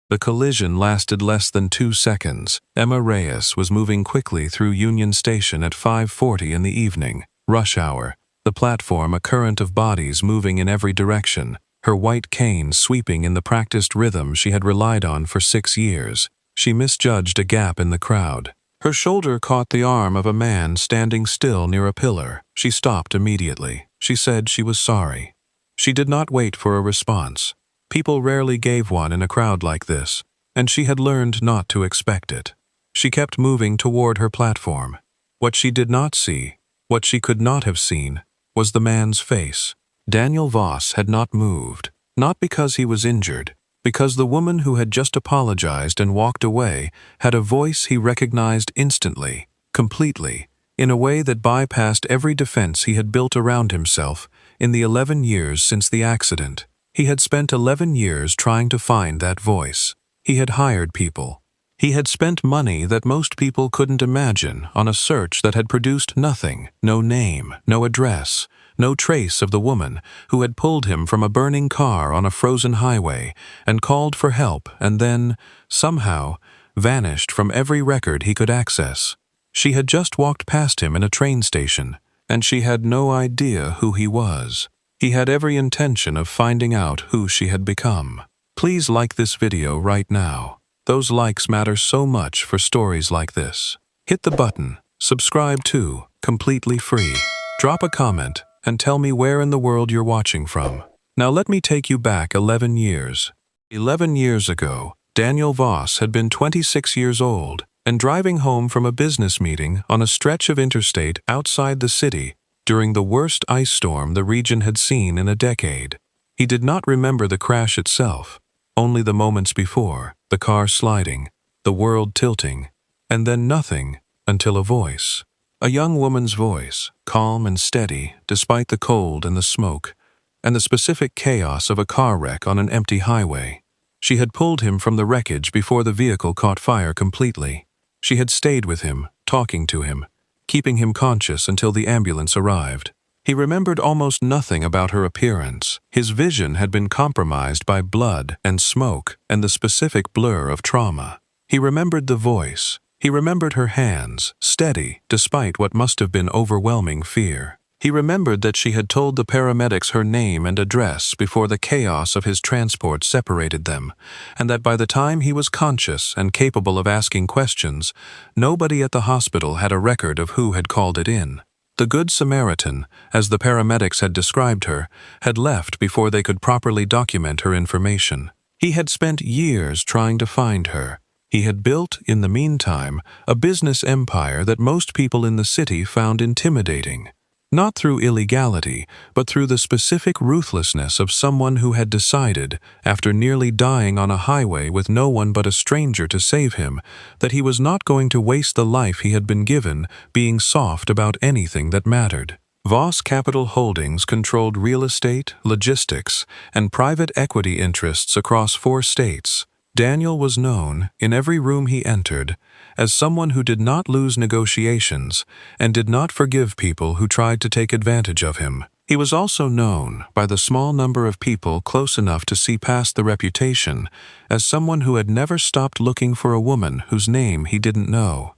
The collision lasted less than 2 seconds. Emma Reyes was moving quickly through Union Station at 5:40 in the evening, rush hour, the platform a current of bodies moving in every direction, her white cane sweeping in the practiced rhythm she had relied on for 6 years. She misjudged a gap in the crowd. Her shoulder caught the arm of a man standing still near a pillar. She stopped immediately. She said she was sorry. She did not wait for a response. People rarely gave one in a crowd like this, and she had learned not to expect it. She kept moving toward her platform. What she did not see, what she could not have seen, was the man's face. Daniel Voss had not moved, not because he was injured, because the woman who had just apologized and walked away had a voice he recognized instantly, completely, in a way that bypassed every defense he had built around himself in the 11 years since the accident. He had spent 11 years trying to find that voice. He had hired people. He had spent money that most people couldn't imagine on a search that had produced nothing, no name, no address, no trace of the woman who had pulled him from a burning car on a frozen highway and called for help and then, somehow, vanished from every record he could access. She had just walked past him in a train station, and she had no idea who he was. He had every intention of finding out who she had become. Please like this video right now. Those likes matter so much for stories like this. Hit the button, subscribe too, completely free. Drop a comment and tell me where in the world you're watching from. Now let me take you back 11 years. 11 years ago, Daniel Voss had been 26 years old and driving home from a business meeting on a stretch of interstate outside the city during the worst ice storm the region had seen in a decade. He did not remember the crash itself, only the moments before, the car sliding, the world tilting, and then nothing until a voice. A young woman's voice, calm and steady despite the cold and the smoke, and the specific chaos of a car wreck on an empty highway. She had pulled him from the wreckage before the vehicle caught fire completely. She had stayed with him, talking to him, keeping him conscious until the ambulance arrived. He remembered almost nothing about her appearance. His vision had been compromised by blood and smoke and the specific blur of trauma. He remembered the voice. He remembered her hands, steady despite what must have been overwhelming fear. He remembered that she had told the paramedics her name and address before the chaos of his transport separated them, and that by the time he was conscious and capable of asking questions, nobody at the hospital had a record of who had called it in. The Good Samaritan, as the paramedics had described her, had left before they could properly document her information. He had spent years trying to find her. He had built, in the meantime, a business empire that most people in the city found intimidating. Not through illegality, but through the specific ruthlessness of someone who had decided, after nearly dying on a highway with no one but a stranger to save him, that he was not going to waste the life he had been given being soft about anything that mattered. Voss Capital Holdings controlled real estate, logistics, and private equity interests across 4 states. Daniel was known, in every room he entered, as someone who did not lose negotiations and did not forgive people who tried to take advantage of him. He was also known, by the small number of people close enough to see past the reputation, as someone who had never stopped looking for a woman whose name he didn't know.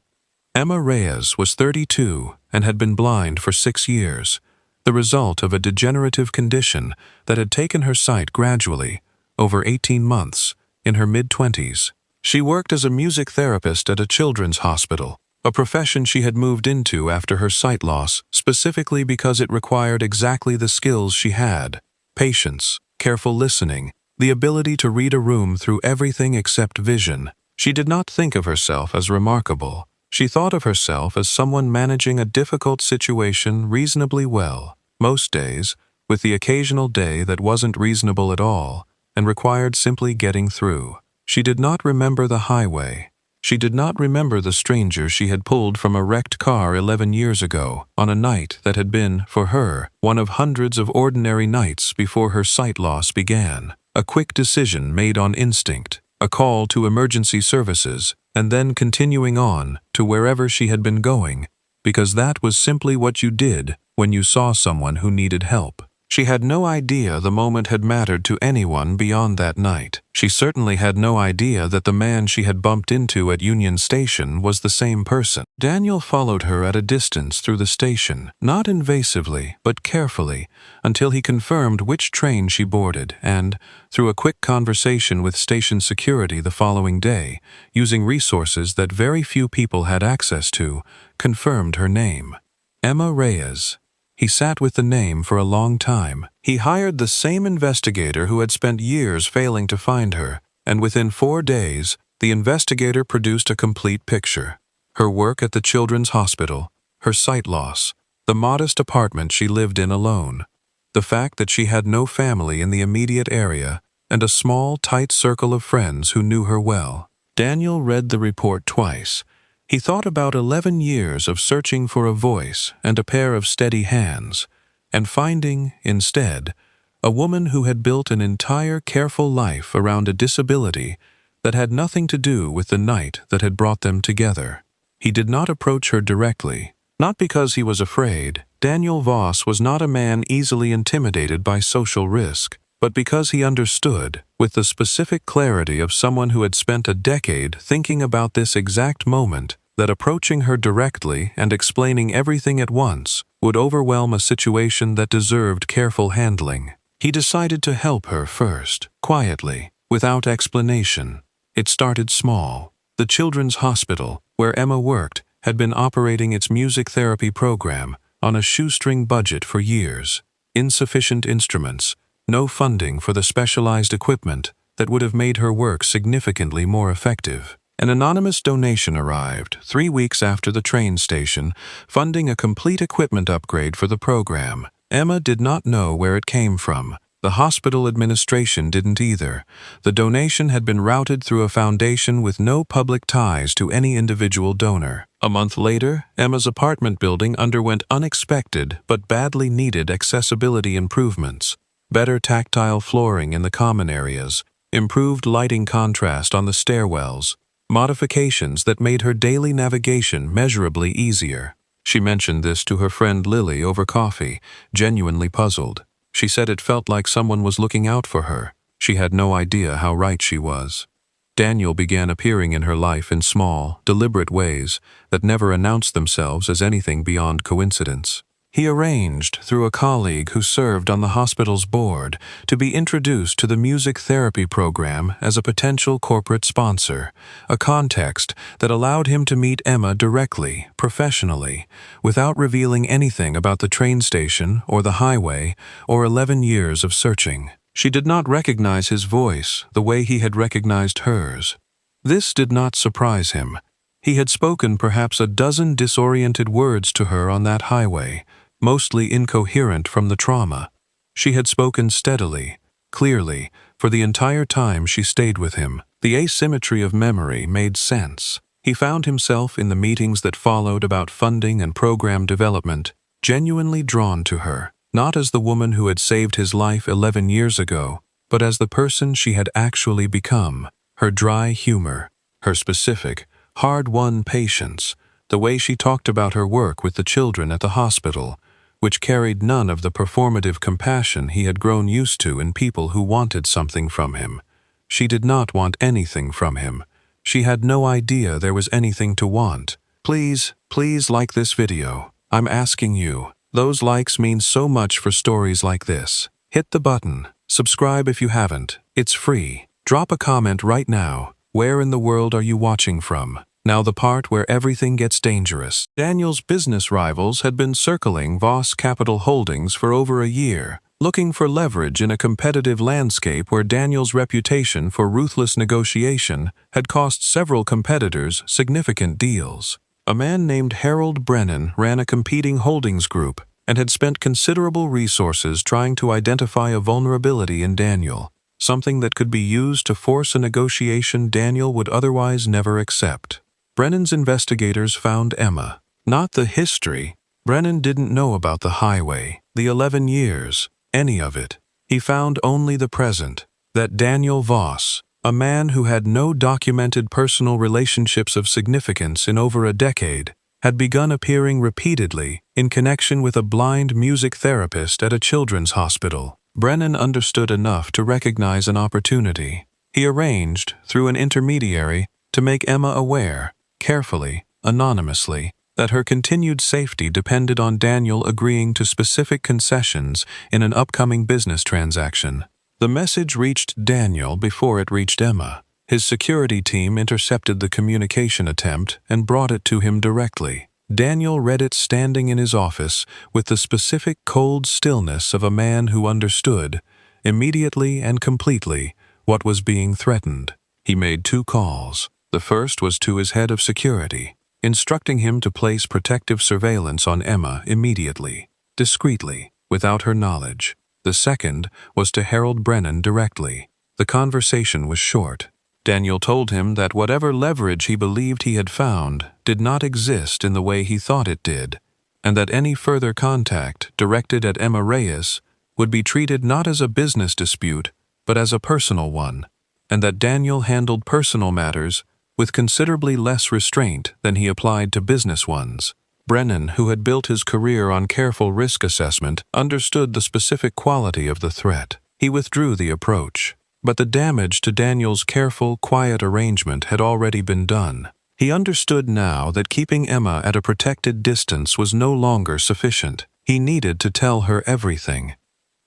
Emma Reyes was 32 and had been blind for 6 years, the result of a degenerative condition that had taken her sight gradually, over 18 months, in her mid-20s. She worked as a music therapist at a children's hospital, a profession she had moved into after her sight loss, specifically because it required exactly the skills she had: patience, careful listening, the ability to read a room through everything except vision. She did not think of herself as remarkable. She thought of herself as someone managing a difficult situation reasonably well, most days, with the occasional day that wasn't reasonable at all and required simply getting through. She did not remember the highway. She did not remember the stranger she had pulled from a wrecked car 11 years ago, on a night that had been, for her, one of hundreds of ordinary nights before her sight loss began. A quick decision made on instinct, a call to emergency services, and then continuing on to wherever she had been going, because that was simply what you did when you saw someone who needed help. She had no idea the moment had mattered to anyone beyond that night. She certainly had no idea that the man she had bumped into at Union Station was the same person. Daniel followed her at a distance through the station, not invasively, but carefully, until he confirmed which train she boarded and, through a quick conversation with station security the following day, using resources that very few people had access to, confirmed her name. Emma Reyes. He sat with the name for a long time. He hired the same investigator who had spent years failing to find her, and within 4 days, the investigator produced a complete picture. Her work at the Children's Hospital, her sight loss, the modest apartment she lived in alone, the fact that she had no family in the immediate area, and a small, tight circle of friends who knew her well. Daniel read the report twice. He thought about 11 years of searching for a voice and a pair of steady hands, and finding, instead, a woman who had built an entire careful life around a disability that had nothing to do with the night that had brought them together. He did not approach her directly, not because he was afraid. Daniel Voss was not a man easily intimidated by social risk, but because he understood, with the specific clarity of someone who had spent a decade thinking about this exact moment, that approaching her directly and explaining everything at once would overwhelm a situation that deserved careful handling. He decided to help her first, quietly, without explanation. It started small. The Children's Hospital, where Emma worked, had been operating its music therapy program on a shoestring budget for years. Insufficient instruments, no funding for the specialized equipment that would have made her work significantly more effective. An anonymous donation arrived 3 weeks after the train station, funding a complete equipment upgrade for the program. Emma did not know where it came from. The hospital administration didn't either. The donation had been routed through a foundation with no public ties to any individual donor. A month later, Emma's apartment building underwent unexpected but badly needed accessibility improvements. Better tactile flooring in the common areas, improved lighting contrast on the stairwells, modifications that made her daily navigation measurably easier. She mentioned this to her friend Lily over coffee, genuinely puzzled. She said it felt like someone was looking out for her. She had no idea how right she was. Daniel began appearing in her life in small, deliberate ways that never announced themselves as anything beyond coincidence. He arranged, through a colleague who served on the hospital's board, to be introduced to the music therapy program as a potential corporate sponsor, a context that allowed him to meet Emma directly, professionally, without revealing anything about the train station or the highway or 11 years of searching. She did not recognize his voice the way he had recognized hers. This did not surprise him. He had spoken perhaps a dozen disoriented words to her on that highway, mostly incoherent from the trauma. She had spoken steadily, clearly, for the entire time she stayed with him. The asymmetry of memory made sense. He found himself in the meetings that followed about funding and program development, genuinely drawn to her, not as the woman who had saved his life 11 years ago, but as the person she had actually become. Her dry humor, her specific, hard-won patience, the way she talked about her work with the children at the hospital, which carried none of the performative compassion he had grown used to in people who wanted something from him. She did not want anything from him. She had no idea there was anything to want. Please like this video. I'm asking you. Those likes mean so much for stories like this. Hit the button. Subscribe if you haven't. It's free. Drop a comment right now. Where in the world are you watching from? Now the part where everything gets dangerous. Daniel's business rivals had been circling Voss Capital Holdings for over a year, looking for leverage in a competitive landscape where Daniel's reputation for ruthless negotiation had cost several competitors significant deals. A man named Harold Brennan ran a competing holdings group and had spent considerable resources trying to identify a vulnerability in Daniel, something that could be used to force a negotiation Daniel would otherwise never accept. Brennan's investigators found Emma. Not the history. Brennan didn't know about the highway, the 11 years, any of it. He found only the present, that Daniel Voss, a man who had no documented personal relationships of significance in over a decade, had begun appearing repeatedly in connection with a blind music therapist at a children's hospital. Brennan understood enough to recognize an opportunity. He arranged, through an intermediary, to make Emma aware, carefully, anonymously, that her continued safety depended on Daniel agreeing to specific concessions in an upcoming business transaction. The message reached Daniel before it reached Emma. His security team intercepted the communication attempt and brought it to him directly. Daniel read it standing in his office with the specific cold stillness of a man who understood, immediately and completely, what was being threatened. He made 2 calls. The first was to his head of security, instructing him to place protective surveillance on Emma immediately, discreetly, without her knowledge. The second was to Harold Brennan directly. The conversation was short. Daniel told him that whatever leverage he believed he had found did not exist in the way he thought it did, and that any further contact directed at Emma Reyes would be treated not as a business dispute, but as a personal one, and that Daniel handled personal matters with considerably less restraint than he applied to business ones. Brennan, who had built his career on careful risk assessment, understood the specific quality of the threat. He withdrew the approach. But the damage to Daniel's careful, quiet arrangement had already been done. He understood now that keeping Emma at a protected distance was no longer sufficient. He needed to tell her everything.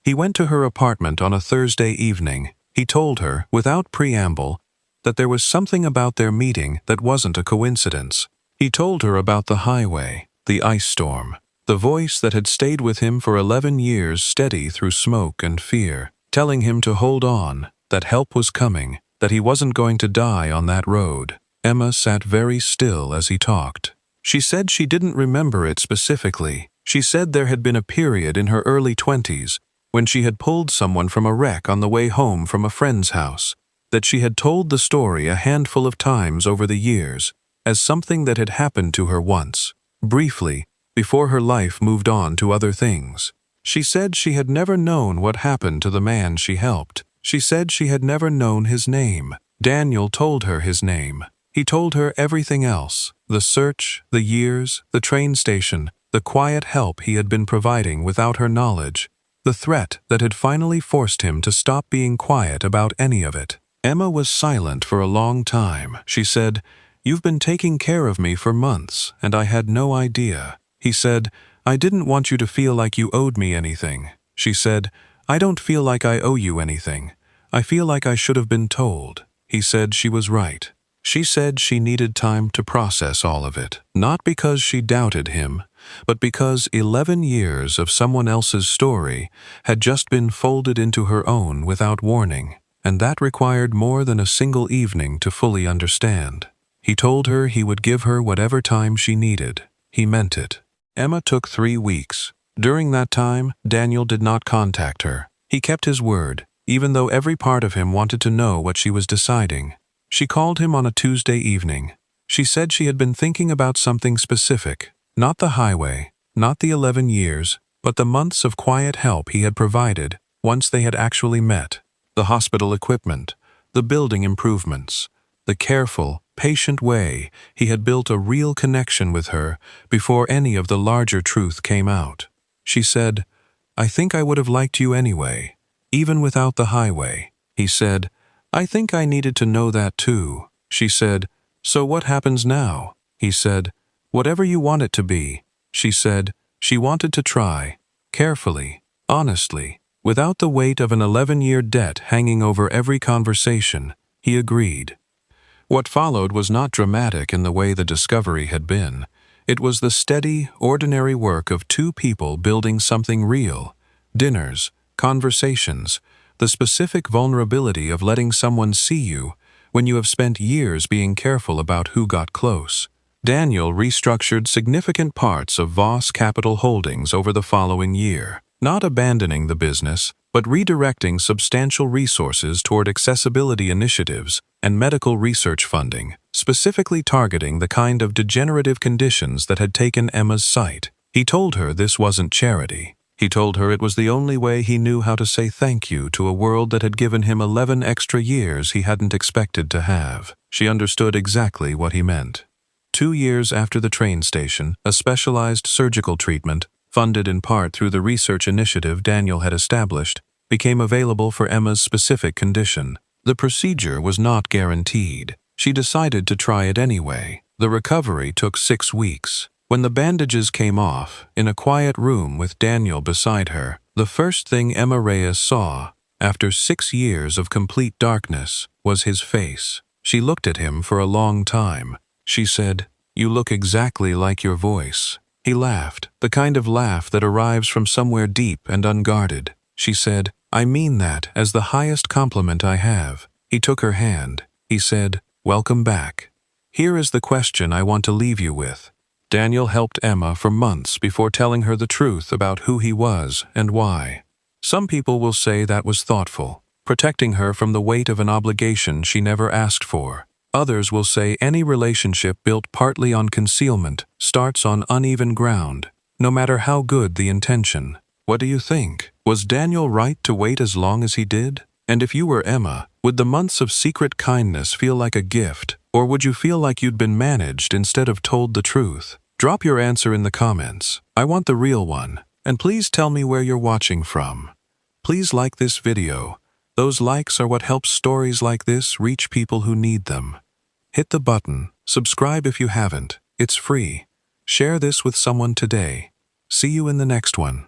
He went to her apartment on a Thursday evening. He told her, without preamble, that there was something about their meeting that wasn't a coincidence. He told her about the highway, the ice storm, the voice that had stayed with him for 11 years steady through smoke and fear, telling him to hold on, that help was coming, that he wasn't going to die on that road. Emma sat very still as he talked. She said she didn't remember it specifically. She said there had been a period in her early 20s when she had pulled someone from a wreck on the way home from a friend's house, that she had told the story a handful of times over the years as something that had happened to her once, briefly, before her life moved on to other things. She said she had never known what happened to the man she helped. She said she had never known his name. Daniel told her his name. He told her everything else: the search, the years, the train station, the quiet help he had been providing without her knowledge, the threat that had finally forced him to stop being quiet about any of it. Emma was silent for a long time. She said, "You've been taking care of me for months, and I had no idea." He said, "I didn't want you to feel like you owed me anything." She said, "I don't feel like I owe you anything. I feel like I should have been told." He said she was right. She said she needed time to process all of it, not because she doubted him, but because 11 years of someone else's story had just been folded into her own without warning, and that required more than a single evening to fully understand. He told her he would give her whatever time she needed. He meant it. Emma took 3 weeks. During that time, Daniel did not contact her. He kept his word, even though every part of him wanted to know what she was deciding. She called him on a Tuesday evening. She said she had been thinking about something specific, not the highway, not the 11 years, but the months of quiet help he had provided once they had actually met. The hospital equipment, the building improvements, the careful, patient way he had built a real connection with her before any of the larger truth came out. She said, "I think I would have liked you anyway, even without the highway." He said, "I think I needed to know that too." She said, "So what happens now?" He said, "Whatever you want it to be." She said she wanted to try, carefully, honestly, without the weight of an 11-year debt hanging over every conversation. He agreed. What followed was not dramatic in the way the discovery had been. It was the steady, ordinary work of 2 people building something real: dinners, conversations, the specific vulnerability of letting someone see you when you have spent years being careful about who got close. Daniel restructured significant parts of Voss Capital Holdings over the following year, not abandoning the business, but redirecting substantial resources toward accessibility initiatives and medical research funding, specifically targeting the kind of degenerative conditions that had taken Emma's sight. He told her this wasn't charity. He told her it was the only way he knew how to say thank you to a world that had given him 11 extra years he hadn't expected to have. She understood exactly what he meant. 2 years after the train station, a specialized surgical treatment, funded in part through the research initiative Daniel had established, became available for Emma's specific condition. The procedure was not guaranteed. She decided to try it anyway. The recovery took 6 weeks. When the bandages came off, in a quiet room with Daniel beside her, the first thing Emma Reyes saw, after 6 years of complete darkness, was his face. She looked at him for a long time. She said, "You look exactly like your voice." He laughed, the kind of laugh that arrives from somewhere deep and unguarded. She said, "I mean that as the highest compliment I have." He took her hand. He said, "Welcome back. Here is the question I want to leave you with." Daniel helped Emma for months before telling her the truth about who he was and why. Some people will say that was thoughtful, protecting her from the weight of an obligation she never asked for. Others will say any relationship built partly on concealment starts on uneven ground, no matter how good the intention. What do you think? Was Daniel right to wait as long as he did? And if you were Emma, would the months of secret kindness feel like a gift, or would you feel like you'd been managed instead of told the truth? Drop your answer in the comments. I want the real one. And please tell me where you're watching from. Please like this video. Those likes are what helps stories like this reach people who need them. Hit the button. Subscribe if you haven't. It's free. Share this with someone today. See you in the next one.